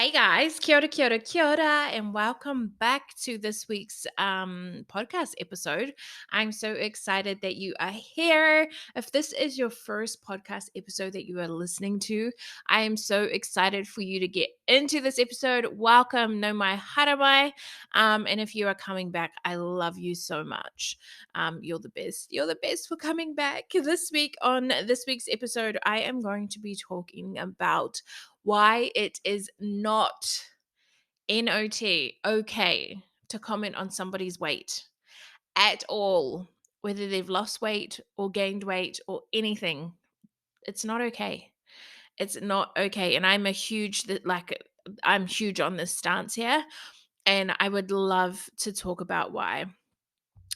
Hey guys, kia ora, and welcome back to this week's podcast episode. I'm so excited that you are here. If this is your first podcast episode that you are listening to, I am so excited for you to get into this episode. Welcome, no mai haramai. And if you are coming back, I love you so much. You're the best. You're the best for coming back. This week on this week's episode, I am going to be talking about why it is not okay to comment on somebody's weight at all, whether they've lost weight or gained weight or anything. It's not okay. It's not okay. And I'm huge on this stance here, and I would love to talk about why.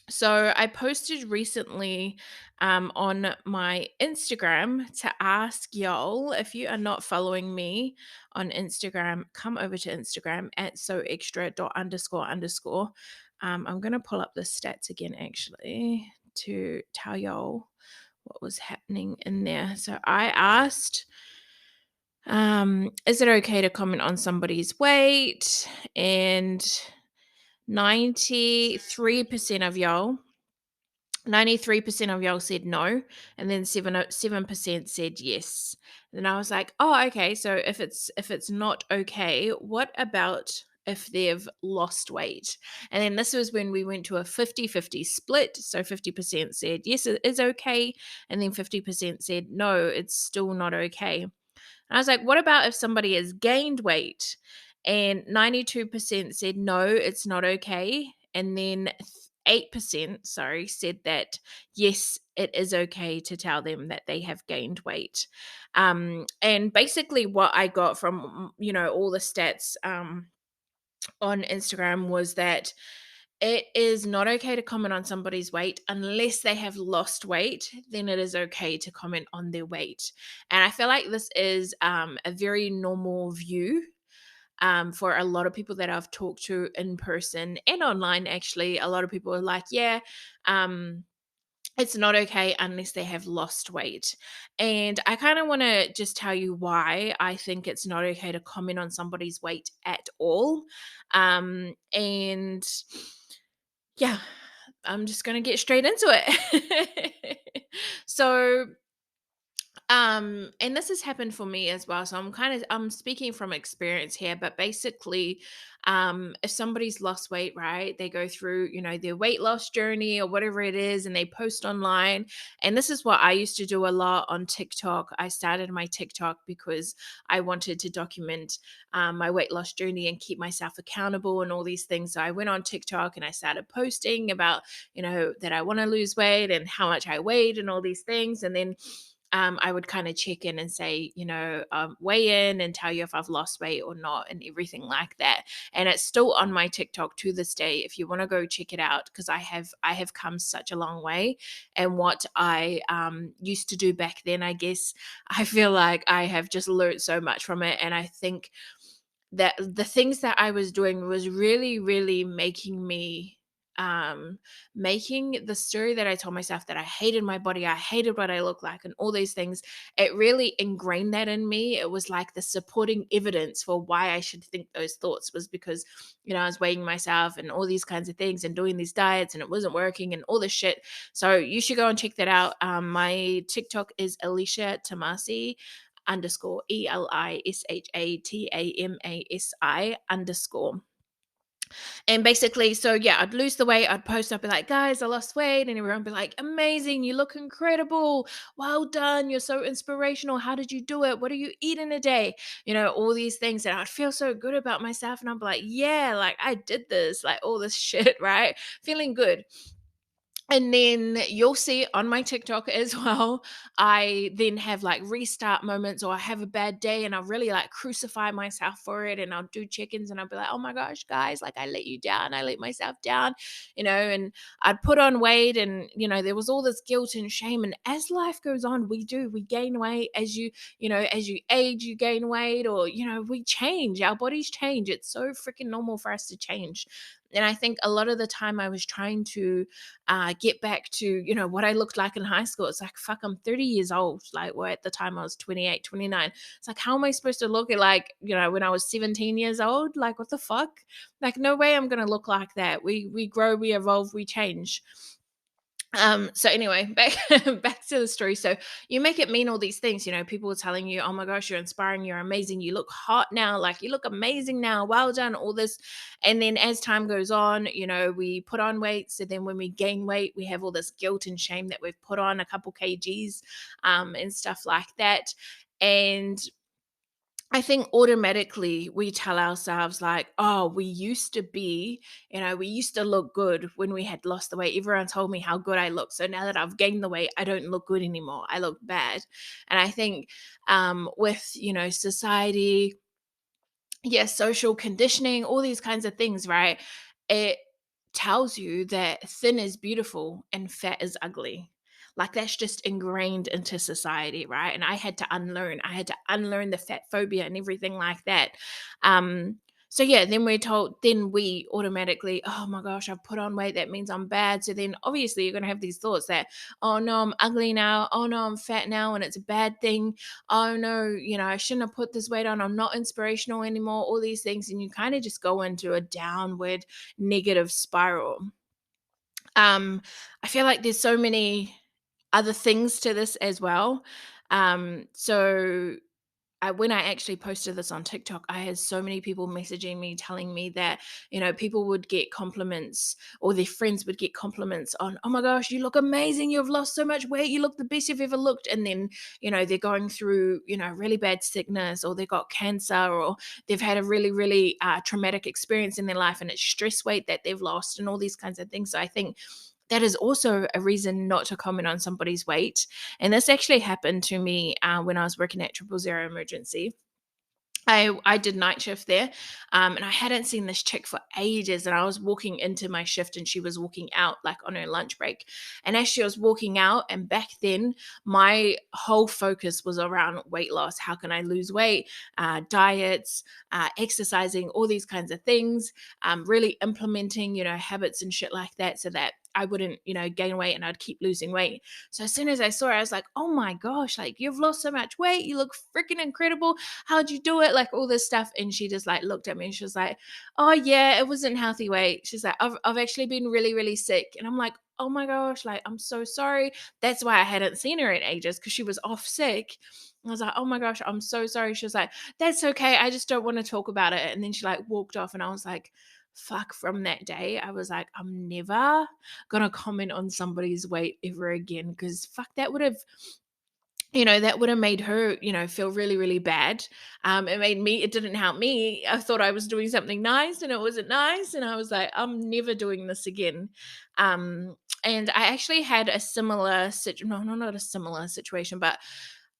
So I posted recently on my Instagram to ask y'all, if you are not following me on Instagram, come over to Instagram at soextra.__. I'm going to pull up the stats again actually to tell y'all what was happening in there. So I asked, is it okay to comment on somebody's weight? And 93% of y'all 93% of y'all said no, and then 7% said yes. And I was like, oh, okay. So if it's not okay, what about if they've lost weight? And then this was when we went to a 50-50 split. So 50% said yes, it is okay, and then 50% said no, it's still not okay. And I was like, what about if somebody has gained weight? And 92% said no, it's not okay. And then 8%, said that yes, it is okay to tell them that they have gained weight. And basically what I got from, all the stats on Instagram was that it is not okay to comment on somebody's weight unless they have lost weight. Then it is okay to comment on their weight. And I feel like this is a very normal view for a lot of people that I've talked to in person and online. Actually, a lot of people are like, yeah, it's not okay unless they have lost weight. And I kind of want to just tell you why I think it's not okay to comment on somebody's weight at all. And yeah, I'm just going to get straight into it. So, and this has happened for me as well, so I'm speaking from experience here, but basically, if somebody's lost weight, right, they go through, their weight loss journey or whatever it is, and they post online. And this is what I used to do a lot on TikTok. I started my TikTok because I wanted to document my weight loss journey and keep myself accountable and all these things. So I went on TikTok and I started posting about, that I want to lose weight and how much I weighed and all these things. And then I would kind of check in and say, weigh in and tell you if I've lost weight or not and everything like that. And it's still on my TikTok to this day. If you want to go check it out, because I have come such a long way. And what I used to do back then, I guess, I feel like I have just learned so much from it. And I think that the things that I was doing was really, really making the story that I told myself that I hated my body, I hated what I look like, and all these things. It really ingrained that in me. It was like the supporting evidence for why I should think those thoughts was because, I was weighing myself and all these kinds of things and doing these diets and it wasn't working and all this shit. So you should go and check that out. My TikTok is Alicia Tamasi _ELISHATAMASI _. And basically, so yeah, I'd lose the weight, I'd post up, be like, guys, I lost weight, and everyone would be like, amazing, you look incredible, well done, you're so inspirational, how did you do it, what do you eat in a day, all these things. And I'd feel so good about myself, and I'd be like, yeah, like I did this, like all this shit, right, feeling good. And then you'll see on my TikTok as well, I then have like restart moments, or I have a bad day and I really like crucify myself for it. And I'll do check-ins and I'll be like, oh my gosh, guys, like I let you down. I let myself down, and I'd put on weight, and, there was all this guilt and shame. And as life goes on, we gain weight as you age, you gain weight, or, we change, our bodies change. It's so freaking normal for us to change. And I think a lot of the time I was trying to get back to, what I looked like in high school. It's like, fuck, I'm 30 years old. Like, well, at the time I was 28, 29. It's like, how am I supposed to look at, like, when I was 17 years old? Like, what the fuck? Like, no way I'm going to look like that. We grow, we evolve, we change. So anyway, back back to the story. So you make it mean all these things, people are telling you, oh my gosh, you're inspiring, you're amazing, you look hot now, like you look amazing now, well done, all this. And then as time goes on, we put on weight. So then when we gain weight, we have all this guilt and shame that we've put on a couple kgs, and stuff like that. And I think automatically we tell ourselves, like, oh, we used to look good when we had lost the weight. Everyone told me how good I look. So now that I've gained the weight, I don't look good anymore. I look bad. And I think with, society, yes, social conditioning, all these kinds of things, right? It tells you that thin is beautiful and fat is ugly. Like that's just ingrained into society, right? And I had to unlearn the fat phobia and everything like that. So yeah, then we automatically, oh my gosh, I've put on weight. That means I'm bad. So then obviously you're going to have these thoughts that, oh no, I'm ugly now. Oh no, I'm fat now. And it's a bad thing. Oh no, I shouldn't have put this weight on. I'm not inspirational anymore. All these things. And you kind of just go into a downward negative spiral. I feel like there's so many other things to this as well. So when I actually posted this on TikTok, I had so many people messaging me telling me that, people would get compliments or their friends would get compliments on, oh my gosh, you look amazing. You've lost so much weight. You look the best you've ever looked. And then, they're going through, really bad sickness, or they got cancer, or they've had a really, really traumatic experience in their life, and it's stress weight that they've lost and all these kinds of things. So I think that is also a reason not to comment on somebody's weight. And this actually happened to me when I was working at 000 Emergency. I did night shift there, and I hadn't seen this chick for ages. And I was walking into my shift, and she was walking out like on her lunch break. And as she was walking out, and back then, my whole focus was around weight loss. How can I lose weight? Diets, exercising, all these kinds of things. Really implementing, habits and shit like that, so that I wouldn't, gain weight and I'd keep losing weight. So as soon as I saw her, I was like, oh my gosh, like you've lost so much weight. You look freaking incredible. How'd you do it? Like all this stuff. And she just like looked at me and she was like, oh yeah, it wasn't healthy weight. She's like, I've actually been really, really sick. And I'm like, oh my gosh, like I'm so sorry. That's why I hadn't seen her in ages, because she was off sick. I was like, oh my gosh, I'm so sorry. She was like, that's okay. I just don't want to talk about it. And then she like walked off, and I was like, fuck, from that day, I was like, I'm never gonna comment on somebody's weight ever again, because fuck, that would have made her, feel really, really bad. It didn't help me. I thought I was doing something nice and it wasn't nice. And I was like, I'm never doing this again. And I actually had a similar situation, no, not a similar situation, but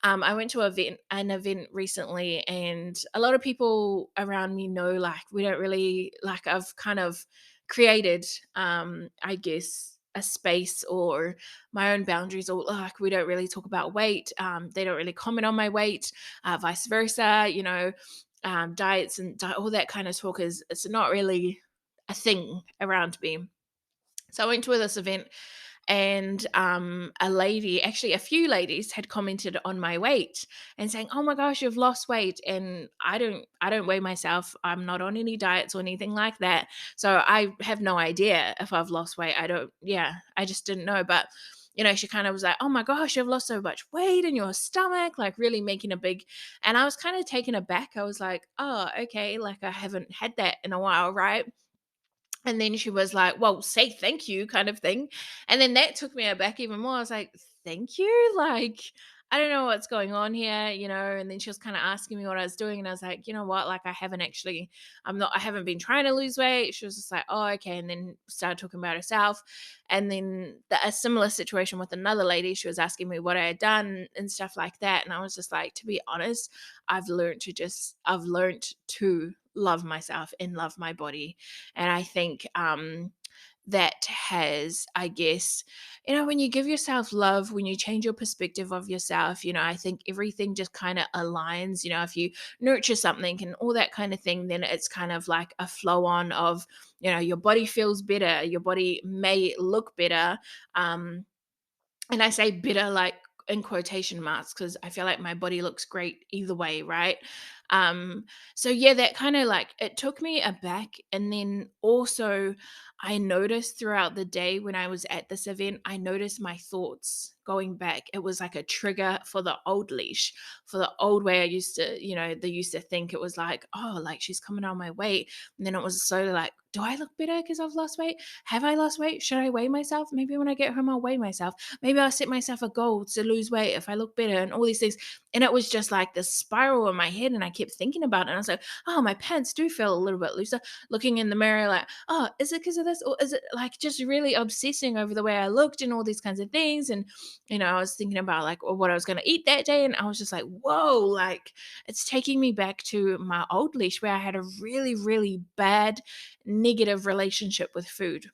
I went to an event recently, and a lot of people around me know, like, we don't really, like, I've kind of created, I guess, a space or my own boundaries, or like, we don't really talk about weight. They don't really comment on my weight, vice versa, diets and all that kind of talk is, it's not really a thing around me. So I went to this event, and a few ladies had commented on my weight and saying, oh my gosh, you've lost weight. And I don't weigh myself. I'm not on any diets or anything like that, so I have no idea if I've lost weight. I just didn't know. But she kind of was like, oh my gosh, you've lost so much weight in your stomach, like really making a big. And I was kind of taken aback. I was like, oh, okay, like I haven't had that in a while, right? And then she was like, well, say thank you, kind of thing. And then that took me aback even more. I was like, thank you? Like, I don't know what's going on here, And then she was kind of asking me what I was doing. And I was like, you know what? Like, I haven't been trying to lose weight. She was just like, oh, okay. And then started talking about herself. And then a similar situation with another lady. She was asking me what I had done and stuff like that. And I was just like, to be honest, I've learned to love myself and love my body. And I think that has, I guess, when you give yourself love, when you change your perspective of yourself, I think everything just kind of aligns. If you nurture something and all that kind of thing, then it's kind of like a flow on of, your body feels better, your body may look better. And I say better like in quotation marks because I feel like my body looks great either way, right? Um, so yeah, that kind of like it took me aback. And then also I noticed throughout the day when I was at this event, I noticed my thoughts going back. It was like a trigger for the old leash, for the old way I used to, they used to think it was like, oh, like she's coming on my weight. And then it was so like, do I look better because I've lost weight? Have I lost weight? Should I weigh myself? Maybe when I get home, I'll weigh myself. Maybe I'll set myself a goal to lose weight if I look better and all these things. And it was just like this spiral in my head. And I kept thinking about it. And I was like, oh, my pants do feel a little bit looser. Looking in the mirror, like, oh, is it because of this? Or is it like just really obsessing over the way I looked and all these kinds of things? And, I was thinking about like what I was going to eat that day. And I was just like, whoa, like it's taking me back to my old leash where I had a really, really bad negative relationship with food,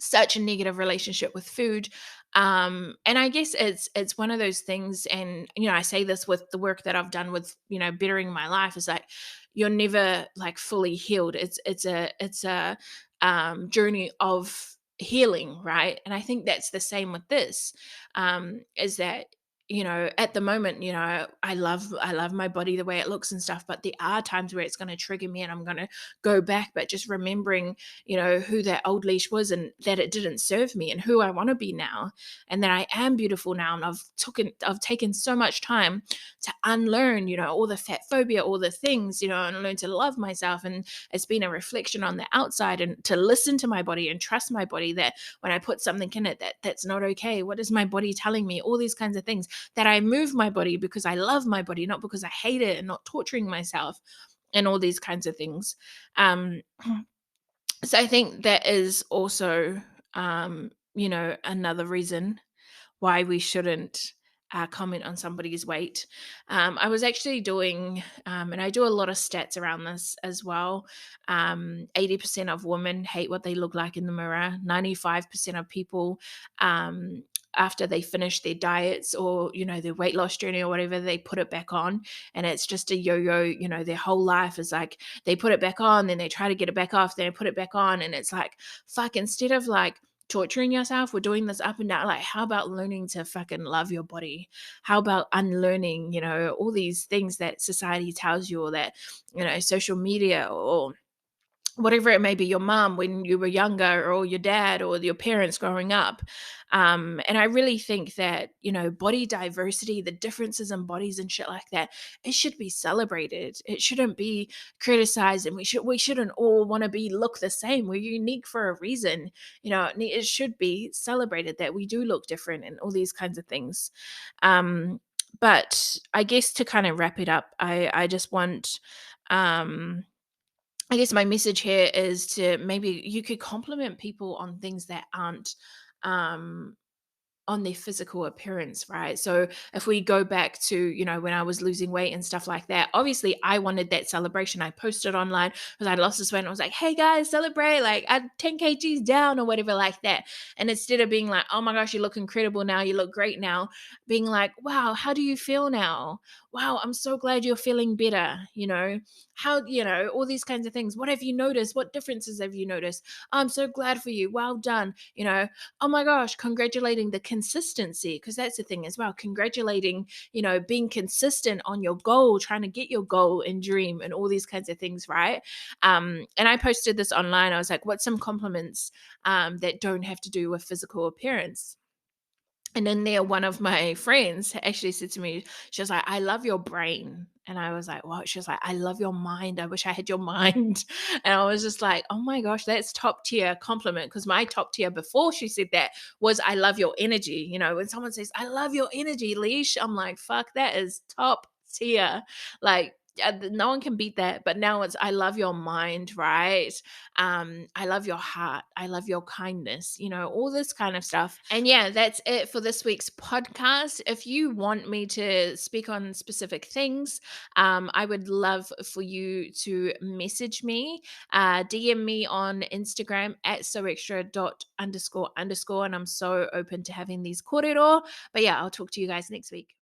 such a negative relationship with food. And I guess it's one of those things, and I say this with the work that I've done with bettering my life, is like you're never like fully healed. It's a journey of healing, right? And I think that's the same with this. Is that at the moment, I love my body the way it looks and stuff, but there are times where it's going to trigger me and I'm going to go back. But just remembering who that old leash was and that it didn't serve me and who I want to be now, and that I am beautiful now. And I've taken so much time to unlearn, all the fat phobia, all the things, and learn to love myself. And it's been a reflection on the outside, and to listen to my body and trust my body that when I put something in it, that's not okay. What is my body telling me? All these kinds of things, that I move my body because I love my body, not because I hate it, and not torturing myself and all these kinds of things. Um, so I think that is also, another reason why we shouldn't comment on somebody's weight. I was actually doing, and I do a lot of stats around this as well. 80% of women hate what they look like in the mirror. 95% of people, after they finish their diets or their weight loss journey or whatever, they put it back on, and it's just a yo-yo. Their whole life is like they put it back on, then they try to get it back off, then they put it back on, and it's like, fuck, instead of like torturing yourself, we're doing this up and down. Like, how about learning to fucking love your body? How about unlearning, all these things that society tells you, or that, social media, or whatever it may be, your mom when you were younger, or your dad, or your parents growing up. And I really think that, body diversity, the differences in bodies and shit like that, it should be celebrated. It shouldn't be criticized, and we shouldn't all want to be look the same. We're unique for a reason. It should be celebrated that we do look different and all these kinds of things. But I guess to kind of wrap it up, I just want, I guess my message here is to, maybe you could compliment people on things that aren't, um, on their physical appearance, right? So if we go back to, when I was losing weight and stuff like that, obviously I wanted that celebration. I posted online because I lost this weight and I was like, hey guys, celebrate, like I'm 10 kgs down or whatever like that. And instead of being like, oh my gosh, you look incredible now, you look great now, being like, wow, how do you feel now? Wow, I'm so glad you're feeling better. How, all these kinds of things. What have you noticed? What differences have you noticed? I'm so glad for you. Well done. Oh my gosh, congratulating the consistency, because that's the thing as well. Congratulating, being consistent on your goal, trying to get your goal and dream and all these kinds of things, right? And I posted this online. I was like, what's some compliments that don't have to do with physical appearance? And then there, one of my friends actually said to me, she was like, I love your brain. And I was like, what? She was like, I love your mind. I wish I had your mind. And I was just like, oh my gosh, that's top tier compliment. Because my top tier before she said that was, I love your energy. When someone says, I love your energy, Leash, I'm like, fuck, that is top tier. Like, no one can beat that. But now it's, I love your mind, right? I love your heart. I love your kindness, all this kind of stuff. And yeah, that's it for this week's podcast. If you want me to speak on specific things, I would love for you to message me, DM me on Instagram at soextra dot underscore underscore. And I'm so open to having these korero. But yeah, I'll talk to you guys next week.